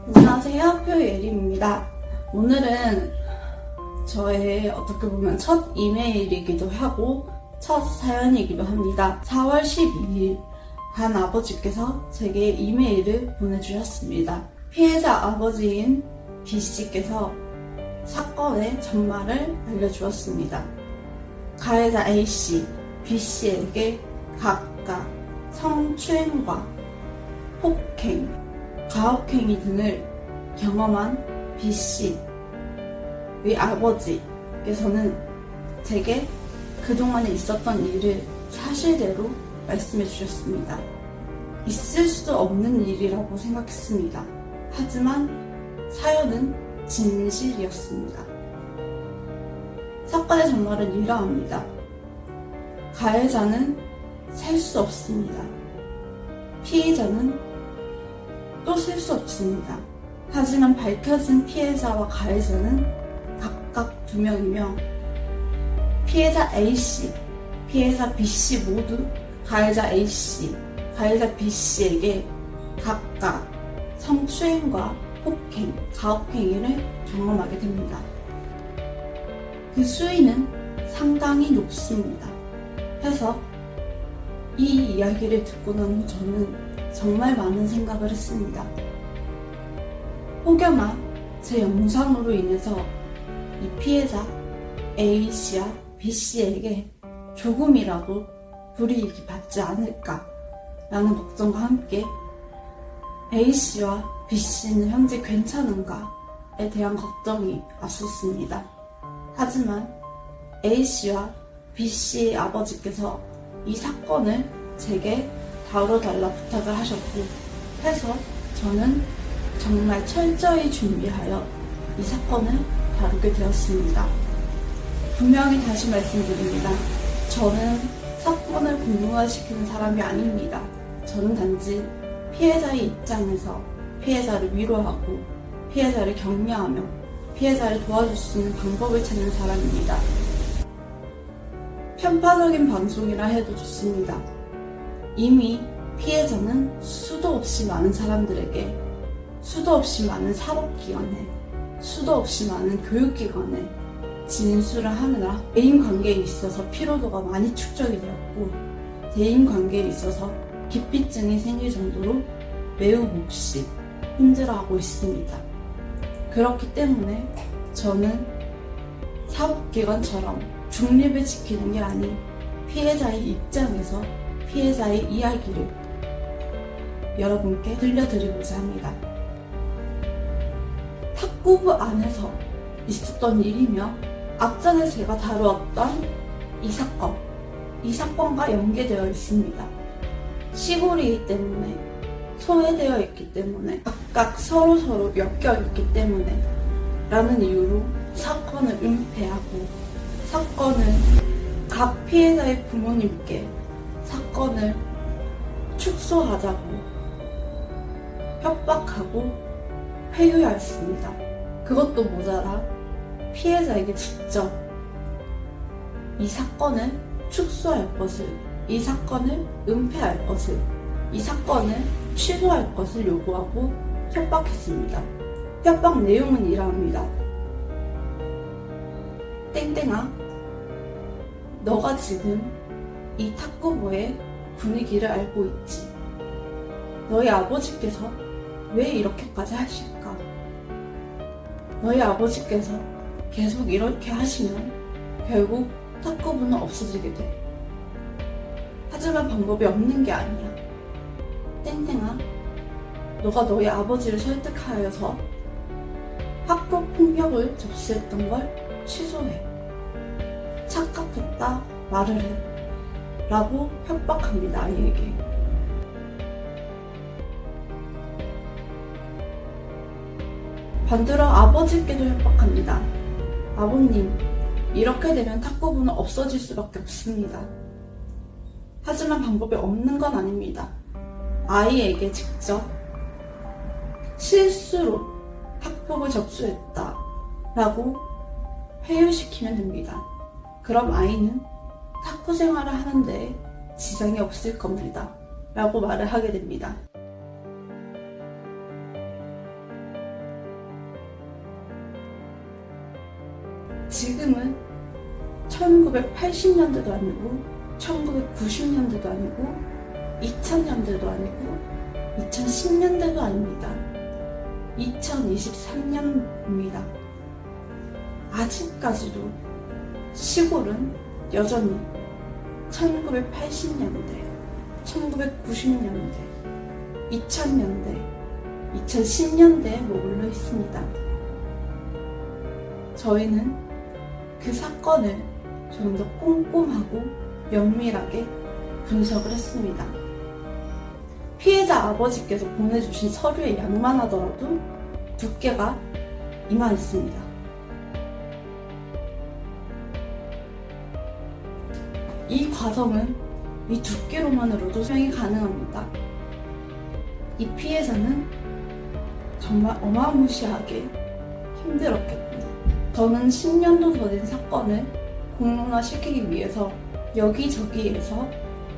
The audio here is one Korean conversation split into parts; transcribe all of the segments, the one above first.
안녕하세요, 표예림입니다. 오늘은 저의 어떻게 보면 첫 이메일이기도 하고 첫 사연이기도 합니다. 4월 12일 한 아버지께서 제게 이메일을 보내주셨습니다. 피해자 아버지인 B씨께서 사건의 전말을 알려주었습니다. 가해자 A씨, B씨에게 각각 성추행과 폭행, 가혹행위 등을 경험한 B씨의 아버지께서는 제게 그동안에 있었던 일을 사실대로 말씀해 주셨습니다. 있을 수 없는 일이라고 생각했습니다. 하지만 사연은 진실이었습니다. 사건의 전말은 이러합니다. 가해자는 셀 수 없습니다. 피해자는 또 셀 수 없습니다. 하지만 밝혀진 피해자와 가해자는 각각 2명이며 피해자 A씨, 피해자 B씨 모두 가해자 A씨, 가해자 B씨에게 각각 성추행과 폭행, 가혹행위를 경험하게 됩니다. 그 수위는 상당히 높습니다. 해서 이 이야기를 듣고 난 후 저는 정말 많은 생각을 했습니다. 혹여나 제 영상으로 인해서 이 피해자 A씨와 B씨에게 조금이라도 불이익이 받지 않을까 라는 걱정과 함께 A씨와 B씨는 현재 괜찮은가에 대한 걱정이 앞섰습니다. 하지만 A씨와 B씨의 아버지께서 이 사건을 제게 다뤄달라 부탁을 하셨고 해서 저는 정말 철저히 준비하여 이 사건을 다루게 되었습니다. 분명히 다시 말씀드립니다. 저는 사건을 공론화시키는 사람이 아닙니다. 저는 단지 피해자의 입장에서 피해자를 위로하고 피해자를 격려하며 피해자를 도와줄 수 있는 방법을 찾는 사람입니다. 편파적인 방송이라 해도 좋습니다. 이미 피해자는 수도 없이 많은 사람들에게, 수도 없이 많은 사법기관에, 수도 없이 많은 교육기관에 진술을 하느라 대인관계에 있어서 피로도가 많이 축적이 되었고 대인관계에 있어서 기피증이 생길 정도로 매우 몹시 힘들어하고 있습니다. 그렇기 때문에 저는 사법기관처럼 중립을 지키는 게 아닌 피해자의 입장에서 피해자의 이야기를 여러분께 들려드리고자 합니다. 탁구부 안에서 있었던 일이며 앞전에 제가 다루었던 이 사건과 연계되어 있습니다. 시골이기 때문에 소외되어 있기 때문에 각각 서로 엮여 있기 때문에 라는 이유로 사건을 은폐하고 사건을 각 피해자의 부모님께 사건을 축소하자고 협박하고 회유하였습니다. 그것도 모자라 피해자에게 직접 이 사건을 축소할 것을, 이 사건을 은폐할 것을, 이 사건을 취소할 것을 요구하고 협박했습니다. 협박 내용은 이러합니다. 땡땡아, 너가 지금 이 탁구부의 분위기를 알고 있지. 너희 아버지께서 왜 이렇게까지 하실까? 너희 아버지께서 계속 이렇게 하시면 결국 탁구부는 없어지게 돼. 하지만 방법이 없는 게 아니야. 땡땡아, 너가 너희 아버지를 설득하여서 학교 폭력을 접수했던 걸 취소해. 착각했다 말을 해. 라고 협박합니다, 아이에게. 반대로 아버지께도 협박합니다. 아버님, 이렇게 되면 탁구부는 없어질 수밖에 없습니다. 하지만 방법이 없는 건 아닙니다. 아이에게 직접 실수로 학폭을 접수했다 라고 회유시키면 됩니다. 그럼 아이는 탁구 생활을 하는데 지장이 없을 겁니다. 라고 말을 하게 됩니다. 1980년대도 아니고 1990년대도 아니고 2000년대도 아니고 2010년대도 아닙니다. 2023년입니다. 아직까지도 시골은 여전히 1980년대, 1990년대, 2000년대, 2010년대에 머물러 있습니다. 저희는 그 사건을 좀 더 꼼꼼하고 면밀하게 분석을 했습니다. 피해자 아버지께서 보내주신 서류의 양만 하더라도 두께가 이만했습니다. 이 과정은 이 두께로만으로도 수행이 가능합니다. 이 피해자는 정말 어마무시하게 힘들었겠군요. 저는 10년도 더 된 사건을 공론화시키기 위해서 여기저기에서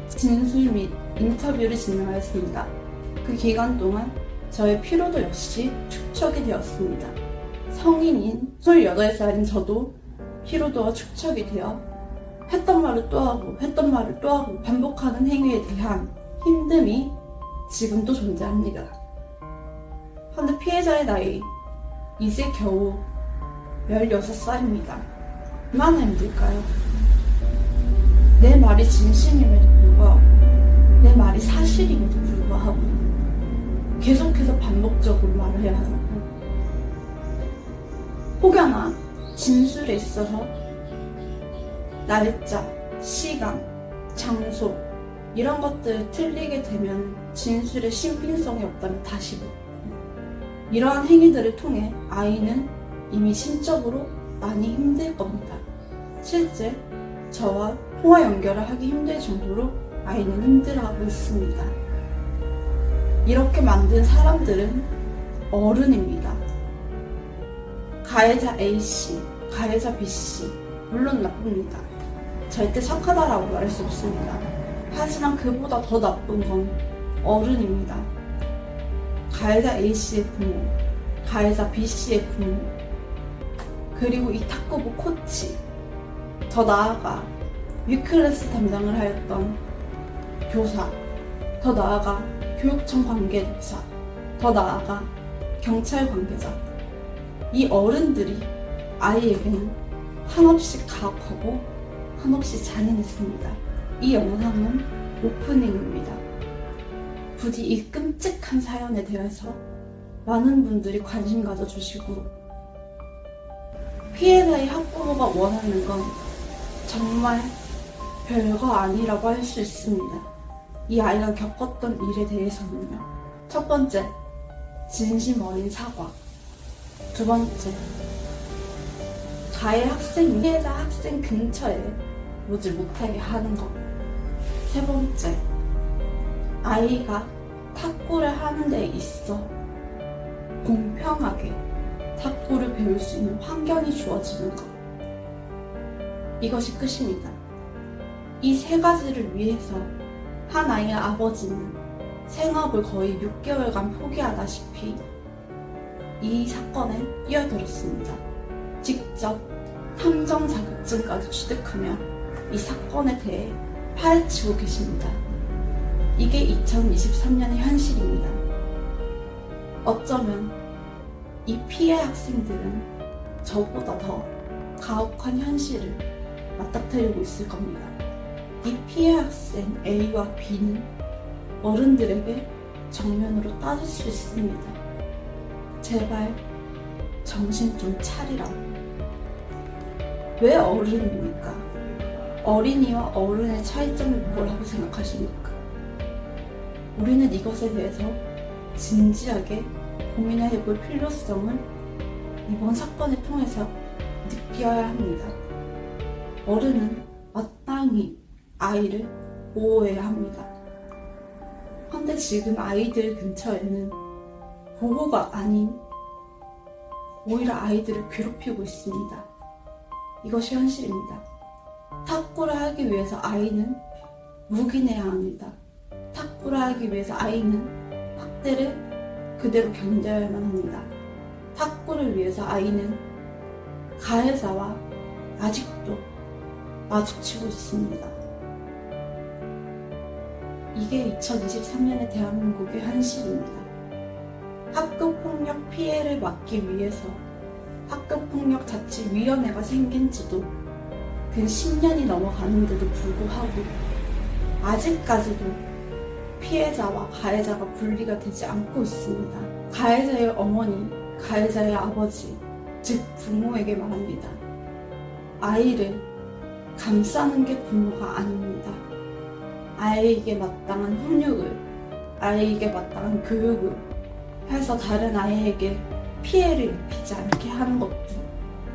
진술 및 인터뷰를 진행하였습니다. 그 기간 동안 저의 피로도 역시 축적이 되었습니다. 성인인 28살인 저도 피로도가 축적이 되어 했던 말을 또 하고 했던 말을 또 하고 반복하는 행위에 대한 힘듦이 지금도 존재합니다. 현재 피해자의 나이 이제 겨우 16살입니다. 얼마나 힘들까요? 내 말이 진심임에도 불구하고 내 말이 사실임에도 불구하고 계속해서 반복적으로 말을 해야 하고 혹여나 진술에 있어서 날짜, 시간, 장소 이런 것들 틀리게 되면 진술에 신빙성이 없다면 다시 묻고 이러한 행위들을 통해 아이는 이미 심적으로 많이 힘들 겁니다. 실제 저와 통화 연결을 하기 힘들 정도로 아이는 힘들어하고 있습니다. 이렇게 만든 사람들은 어른입니다. 가해자 A씨, 가해자 B씨 물론 나쁩니다. 절대 착하다라고 말할 수 없습니다. 하지만 그보다 더 나쁜 건 어른입니다. 가해자 A씨의 부모, 가해자 B씨의 부모, 그리고 이 탁구부 코치, 더 나아가 위클래스 담당을 하였던 교사, 더 나아가 교육청 관계자, 더 나아가 경찰 관계자, 이 어른들이 아이에게는 한없이 가혹하고 한없이 잔인했습니다. 이 영상은 오프닝입니다. 부디 이 끔찍한 사연에 대해서 많은 분들이 관심 가져주시고 피해자의 학부모가 원하는 건 정말 별거 아니라고 할 수 있습니다. 이 아이가 겪었던 일에 대해서는요. 첫 번째, 진심 어린 사과. 두 번째, 가해 학생이 피해자 학생 근처에 오지 못하게 하는 것. 세 번째, 아이가 탁구를 하는 데 있어 공평하게 탁구를 배울 수 있는 환경이 주어지는 것. 이것이 끝입니다. 이 세 가지를 위해서 한 아이의 아버지는 생업을 거의 6개월간 포기하다시피 이 사건에 뛰어들었습니다. 직접 탐정 자격증까지 취득하며 이 사건에 대해 파헤치고 계십니다. 이게 2023년의 현실입니다. 어쩌면 이 피해 학생들은 저보다 더 가혹한 현실을 맞닥뜨리고 있을 겁니다. 이 피해 학생 A와 B는 어른들에게 정면으로 따질 수 있습니다. 제발 정신 좀 차리라고. 왜 어른입니까? 어린이와 어른의 차이점이 뭐라고 생각하십니까? 우리는 이것에 대해서 진지하게 고민을 해볼 필요성을 이번 사건을 통해서 느껴야 합니다. 어른은 마땅히 아이를 보호해야 합니다. 그런데 지금 아이들 근처에는 보호가 아닌 오히려 아이들을 괴롭히고 있습니다. 이것이 현실입니다. 탁구를 하기 위해서 아이는 묵인해야 합니다. 탁구를 하기 위해서 아이는 학대를 그대로 견뎌야만 합니다. 탁구를 위해서 아이는 가해자와 아직도 마주치고 있습니다. 이게 2023년의 대한민국의 현실입니다. 학교폭력 피해를 막기 위해서 학교폭력자치위원회가 생긴 지도 근 10년이 넘어가는데도 불구하고 아직까지도 피해자와 가해자가 분리가 되지 않고 있습니다. 가해자의 어머니, 가해자의 아버지, 즉 부모에게 말합니다. 아이를 감싸는 게 부모가 아닙니다. 아이에게 마땅한 훈육을, 아이에게 마땅한 교육을 해서 다른 아이에게 피해를 입히지 않게 하는 것도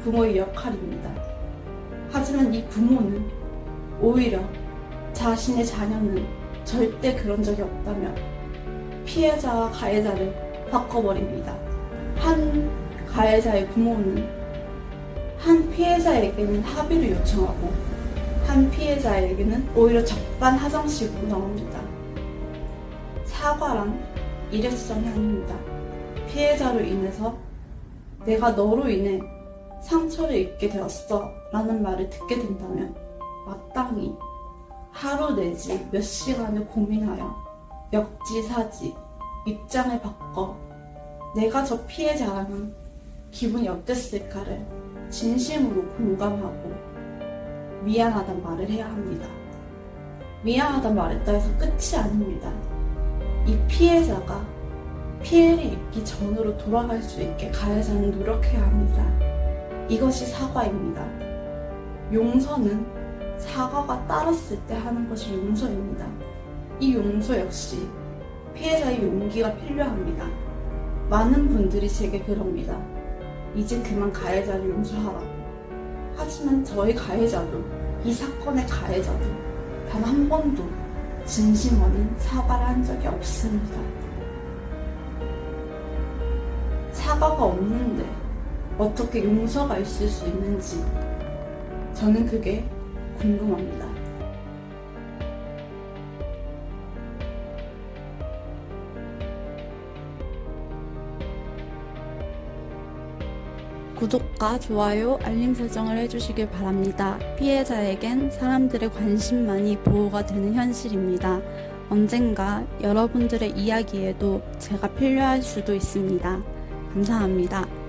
부모의 역할입니다. 하지만 이 부모는 오히려 자신의 자녀는 절대 그런 적이 없다며 피해자와 가해자를 바꿔버립니다. 한 가해자의 부모는 한 피해자에게는 합의를 요청하고 한 피해자에게는 오히려 적반하장식으로 나옵니다. 사과란 일회성이 아닙니다. 피해자로 인해서 내가 너로 인해 상처를 입게 되었어 라는 말을 듣게 된다면 마땅히 하루 내지 몇 시간을 고민하여 역지사지 입장을 바꿔 내가 저 피해자라면 기분이 어땠을까를 진심으로 공감하고 미안하단 말을 해야 합니다. 미안하단 말했다 해서 끝이 아닙니다. 이 피해자가 피해를 입기 전으로 돌아갈 수 있게 가해자는 노력해야 합니다. 이것이 사과입니다. 용서는 사과가 따랐을 때 하는 것이 용서입니다. 이 용서 역시 피해자의 용기가 필요합니다. 많은 분들이 제게 그럽니다. 이제 그만 가해자를 용서하라고. 하지만 저희 가해자도, 이 사건의 가해자도 단 한 번도 진심 어린 사과를 한 적이 없습니다. 사과가 없는데 어떻게 용서가 있을 수 있는지 저는 그게 궁금합니다. 구독과 좋아요, 알림 설정을 해주시길 바랍니다. 피해자에겐 사람들의 관심만이 보호가 되는 현실입니다. 언젠가 여러분들의 이야기에도 제가 필요할 수도 있습니다. 감사합니다.